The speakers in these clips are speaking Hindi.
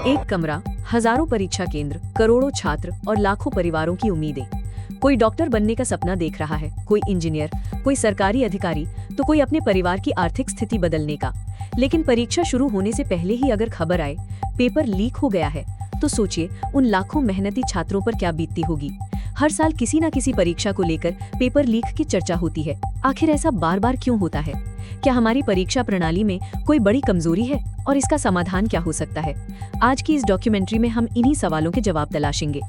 एक कमरा, हजारों परीक्षा केंद्र, करोड़ों छात्र और लाखों परिवारों की उम्मीदें। कोई डॉक्टर बनने का सपना देख रहा है, कोई इंजीनियर, कोई सरकारी अधिकारी, तो कोई अपने परिवार की आर्थिक स्थिति बदलने का। लेकिन परीक्षा शुरू होने से पहले ही अगर खबर आए पेपर लीक हो गया है, तो सोचिए उन लाखों मेहनती छात्रों पर क्या बीतती होगी। हर साल किसी न किसी परीक्षा को लेकर पेपर लीक की चर्चा होती है। आखिर ऐसा बार बार क्यों होता है? क्या हमारी परीक्षा प्रणाली में कोई बड़ी कमजोरी है और इसका समाधान क्या हो सकता है? आज की इस डॉक्यूमेंट्री में हम इन्हीं सवालों के जवाब तलाशेंगे।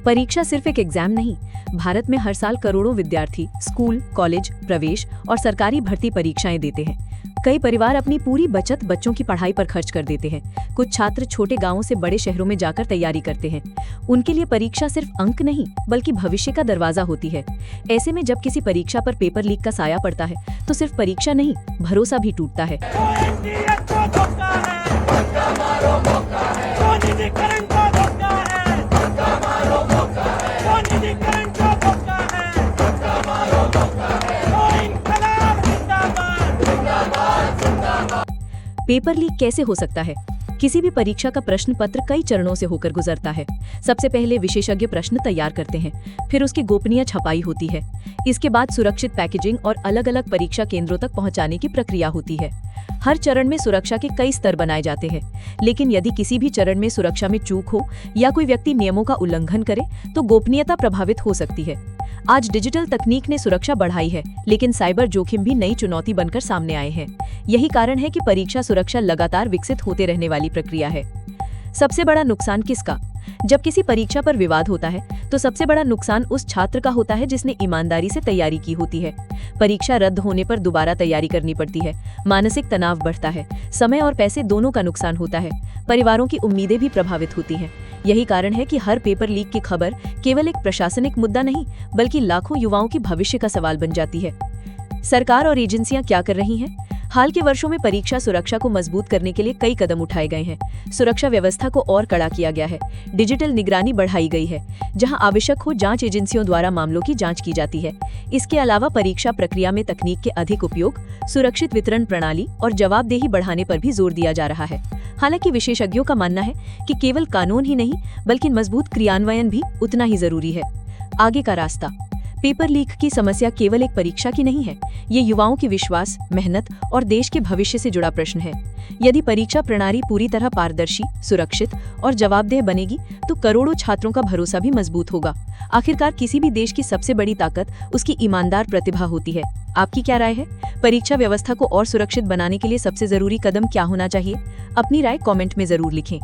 परीक्षा सिर्फ एक एग्जाम नहीं, भारत में हर साल करोड़ों विद्यार्थी स्कूल, कॉलेज, प्रवेश और सरकारी भर्ती परीक्षाएं देते हैं। कई परिवार अपनी पूरी बचत बच्चों की पढ़ाई पर खर्च कर देते हैं। कुछ छात्र छोटे गांवों से बड़े शहरों में जाकर तैयारी करते हैं। उनके लिए परीक्षा सिर्फ अंक नहीं, बल्कि भविष्य का दरवाजा होती है। ऐसे में जब किसी परीक्षा पर पेपर लीक का साया पड़ता है, तो सिर्फ परीक्षा नहीं, भरोसा भी टूटता है। पेपर लीक कैसे हो सकता है? किसी भी परीक्षा का प्रश्न पत्र कई चरणों से होकर गुजरता है। सबसे पहले विशेषज्ञ प्रश्न तैयार करते हैं, फिर उसकी गोपनीय छपाई होती है। इसके बाद सुरक्षित पैकेजिंग और अलग अलग परीक्षा केंद्रों तक पहुंचाने की प्रक्रिया होती है। हर चरण में सुरक्षा के कई स्तर बनाए जाते हैं, लेकिन यदि किसी भी चरण में सुरक्षा में चूक हो या कोई व्यक्ति नियमों का उल्लंघन करे, तो गोपनीयता प्रभावित हो सकती है। आज डिजिटल तकनीक ने सुरक्षा बढ़ाई है, लेकिन साइबर जोखिम भी नई चुनौती बनकर सामने आए हैं। यही कारण है कि परीक्षा सुरक्षा लगातार विकसित होते रहने वाली प्रक्रिया है। सबसे बड़ा नुकसान किसका? जब किसी परीक्षा पर विवाद होता है, तो सबसे बड़ा नुकसान उस छात्र का होता है जिसने ईमानदारी से तैयारी की होती है। परीक्षा रद्द होने पर दोबारा तैयारी करनी पड़ती है, मानसिक तनाव बढ़ता है, समय और पैसे दोनों का नुकसान होता है, परिवारों की उम्मीदें भी प्रभावित होती हैं। यही कारण है कि हर पेपर लीक की खबर केवल एक प्रशासनिक मुद्दा नहीं, बल्कि लाखों युवाओं की भविष्य का सवाल बन जाती है। सरकार और एजेंसियां क्या कर रही हैं? हाल के वर्षों में परीक्षा सुरक्षा को मजबूत करने के लिए कई कदम उठाए गए हैं। सुरक्षा व्यवस्था को और कड़ा किया गया है, डिजिटल निगरानी बढ़ाई गई है, जहां आवश्यक हो जांच एजेंसियों द्वारा मामलों की जांच की जाती है। इसके अलावा परीक्षा प्रक्रिया में तकनीक के अधिक उपयोग, सुरक्षित वितरण प्रणाली और जवाबदेही बढ़ाने पर भी जोर दिया जा रहा है। हालांकि विशेषज्ञों का मानना है कि केवल कानून ही नहीं, बल्कि मजबूत क्रियान्वयन भी उतना ही जरूरी है। आगे का रास्ता। पेपर लीक की समस्या केवल एक परीक्षा की नहीं है, ये युवाओं के विश्वास, मेहनत और देश के भविष्य से जुड़ा प्रश्न है। यदि परीक्षा प्रणाली पूरी तरह पारदर्शी, सुरक्षित और जवाबदेह बनेगी, तो करोड़ों छात्रों का भरोसा भी मजबूत होगा। आखिरकार किसी भी देश की सबसे बड़ी ताकत उसकी ईमानदार प्रतिभा होती है। आपकी क्या राय है? परीक्षा व्यवस्था को और सुरक्षित बनाने के लिए सबसे जरूरी कदम क्या होना चाहिए? अपनी राय कमेंट में जरूर लिखें।